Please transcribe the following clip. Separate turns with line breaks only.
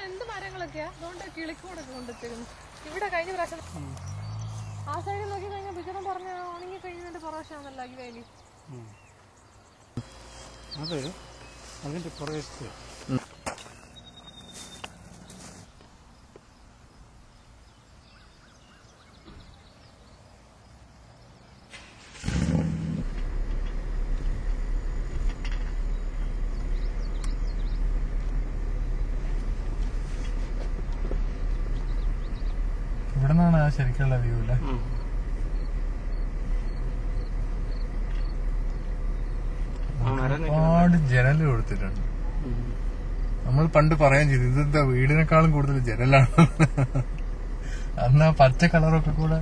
എന്ത് മരങ്ങളൊക്കെയാ അതുകൊണ്ട് കിളിക്കൂടൊക്കെ കൊണ്ടുവച്ചിരുന്നു ഇവിടെ കഴിഞ്ഞ പ്രാവശ്യം ആ സൈഡിൽ നോക്കി കഴിഞ്ഞാൽ ബിജുറം പറഞ്ഞ ഉണങ്ങി കഴിഞ്ഞതിന്റെ പുറവശാന്നല്ല ഈ വേലി
അത് അതിന്റെ പുറകെ
ഇവിടെ നിന്നാണ് ആ ശരിക്കുള്ള വ്യൂ അല്ലേ? ഒരുപാട് ജനല് കൊടുത്തിട്ടുണ്ട്. നമ്മൾ പണ്ട് പറയാൻ ചെയ്തു ഇതെന്താ വീടിനേക്കാളും കൂടുതൽ ജനലാണ്. അന്ന് ആ പച്ച കളറൊക്കെ കൂടെ